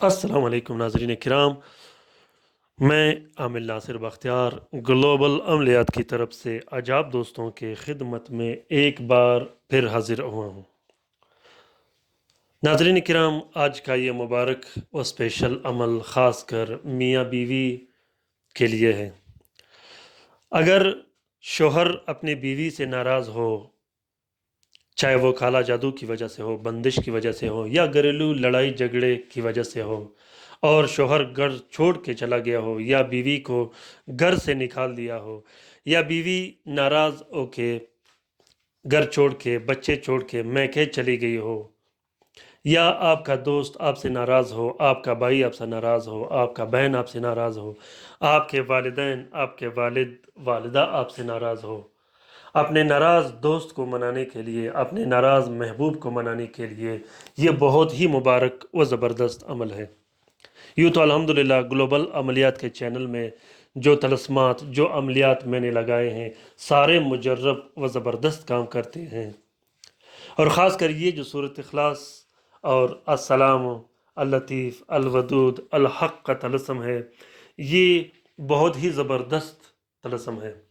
अस्सलाम वालेकुम नाज़रीन किराम। मैं आमिल नासिर बख्तियार ग्लोबल अमलियात की तरफ से आज आप दोस्तों के खिदमत में एक बार फिर हाजिर हुआ हूँ। नाज़रीन किराम, आज का ये मुबारक व स्पेशल अमल ख़ास कर मियाँ बीवी के लिए है। अगर शोहर अपनी बीवी से नाराज़ हो, चाहे वो काला जादू की वजह से हो, बंदिश की वजह से हो या घरेलू लड़ाई झगड़े की वजह से हो, और शोहर घर छोड़ के चला गया हो या बीवी को घर से निकाल दिया हो या बीवी नाराज़ होके घर छोड़ के बच्चे छोड़ के मैके चली गई हो, या आपका दोस्त आपसे नाराज़ हो, आपका भाई आपसे नाराज़ हो, आपका बहन आपसे नाराज़ हो, आपके वालिदैन आपके वालिद वालिदा आपसे नाराज़ हो, अपने नाराज़ दोस्त को मनाने के लिए, अपने नाराज़ महबूब को मनाने के लिए ये बहुत ही मुबारक व ज़बरदस्त अमल है। यूँ तो अल्हम्दुलिल्लाह ग्लोबल अमलियात के चैनल में जो तलस्मात जो अमलियात मैंने लगाए हैं सारे मुजर्रब व ज़बरदस्त काम करते हैं, और ख़ास कर ये जो सूरत इखलास और अस्सलाम अल लतीफ़ अल वदूद अल हक़ का तलस्म है, ये बहुत ही ज़बरदस्त तलस्म है।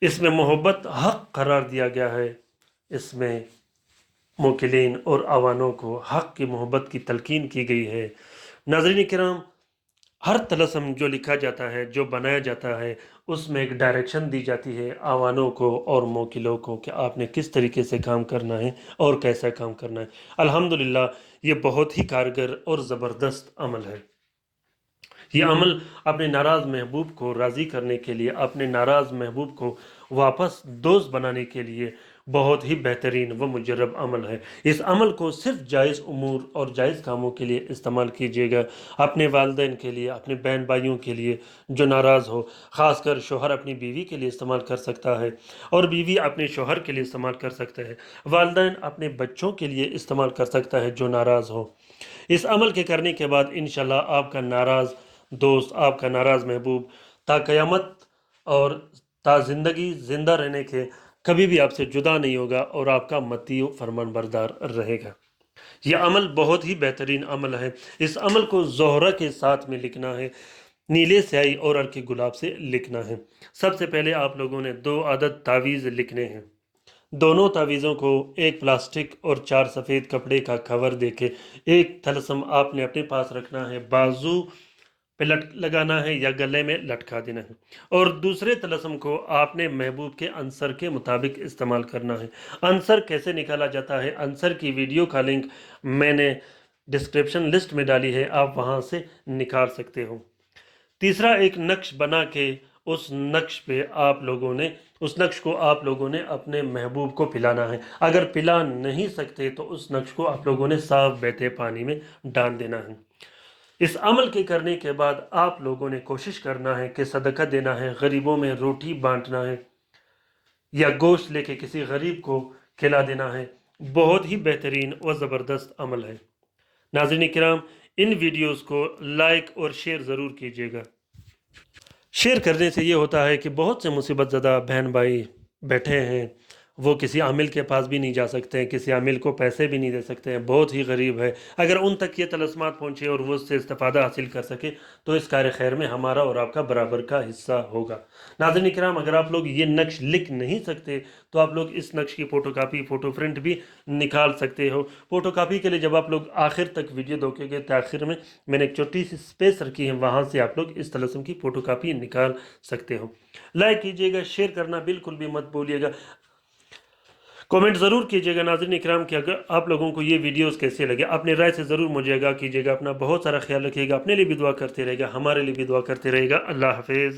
इसमें मोहब्बत हक़ करार दिया गया है। इसमें मोकिलीन और आवानों को हक़ की मोहब्बत की तलकीन की गई है। नाज़रीन किराम, हर तलस्म जो लिखा जाता है, जो बनाया जाता है, उसमें एक डायरेक्शन दी जाती है आवानों को और मोकिलों को कि आपने किस तरीके से काम करना है और कैसा काम करना है। अल्हम्दुलिल्लाह ये बहुत ही कारगर और ज़बरदस्त अमल है। ये अमल अपने नाराज़ महबूब को राज़ी करने के लिए, अपने नाराज़ महबूब को वापस दोस्त बनाने के लिए बहुत ही बेहतरीन व मुजर्रब अमल है। इस अमल को सिर्फ जायज़ उमूर और जायज़ कामों के लिए इस्तेमाल कीजिएगा। अपने वालिदैन के लिए, अपने बहन भाइयों के लिए जो नाराज़ हो, ख़ासकर शोहर अपनी बीवी के लिए इस्तेमाल कर सकता है और बीवी अपने शोहर के लिए इस्तेमाल कर सकता है। वालिदैन अपने बच्चों के लिए इस्तेमाल कर सकता है जो नाराज़ हो। इस अमल के करने के बाद इंशाल्लाह आपका नाराज़ दोस्त, आपका नाराज़ महबूब ता क़यामत और ता ज़िंदगी ज़िंदा रहने के कभी भी आपसे जुदा नहीं होगा और आपका मती फरमानबरदार रहेगा। यह अमल बहुत ही बेहतरीन अमल है। इस अमल को ज़ोहरा के साथ में लिखना है, नीले स्याही और अर्के गुलाब से लिखना है। सबसे पहले आप लोगों ने 2 अदद तावीज़ लिखने हैं। दोनों तावीज़ों को एक प्लास्टिक और 4 सफ़ेद कपड़े का कवर देके एक तलस्म आपने अपने पास रखना है, बाजू पे लगाना है या गले में लटका देना है, और दूसरे तलस्म को आपने महबूब के अंसर के मुताबिक इस्तेमाल करना है। अंसर कैसे निकाला जाता है, अंसर की वीडियो का लिंक मैंने डिस्क्रिप्शन लिस्ट में डाली है, आप वहाँ से निकाल सकते हो। तीसरा, एक नक्श बना के उस नक्श को आप लोगों ने अपने महबूब को पिलाना है। अगर पिला नहीं सकते तो उस नक्श को आप लोगों ने साफ बहते पानी में डाल देना है। इस अमल के करने के बाद आप लोगों ने कोशिश करना है कि सदका देना है, गरीबों में रोटी बांटना है या गोश्त लेके किसी गरीब को खिला देना है। बहुत ही बेहतरीन व ज़बरदस्त अमल है। नाज़रीन किराम, इन वीडियोस को लाइक और शेयर ज़रूर कीजिएगा। शेयर करने से ये होता है कि बहुत से मुसीबत ज़दा बहन भाई बैठे हैं, वो किसी आमिल के पास भी नहीं जा सकते हैं, किसी आमिल को पैसे भी नहीं दे सकते हैं, बहुत ही गरीब है। अगर उन तक ये तलस्मात पहुँचे और वो उससे इस्तिफ़ादा हासिल कर सके तो इस कार्य खैर में हमारा और आपका बराबर का हिस्सा होगा। नाज़रीन किराम, अगर आप लोग ये नक्श लिख नहीं सकते तो आप लोग इस नक्श की फ़ोटोकॉपी फ़ोटो प्रिंट भी निकाल सकते हो। फ़ोटोकॉपी के लिए जब आप लोग आखिर तक वीडियो देखोगे तो आखिर में मैंने एक छोटी सी स्पेस रखी है, वहाँ से आप लोग इस तलस्म की फ़ोटोकॉपी निकाल सकते हो। लाइक कीजिएगा, शेयर करना बिल्कुल भी मत भूलिएगा, कमेंट ज़रूर कीजिएगा। नाज़रीन इकराम कि अगर आप लोगों को ये वीडियोस कैसे लगे, अपनी राय से ज़रूर मुझे आगाह कीजिएगा। अपना बहुत सारा ख्याल रखिएगा, अपने लिए भी दुआ करते रहेगा, हमारे लिए भी दुआ करते रहेगा। अल्लाह हाफिज़।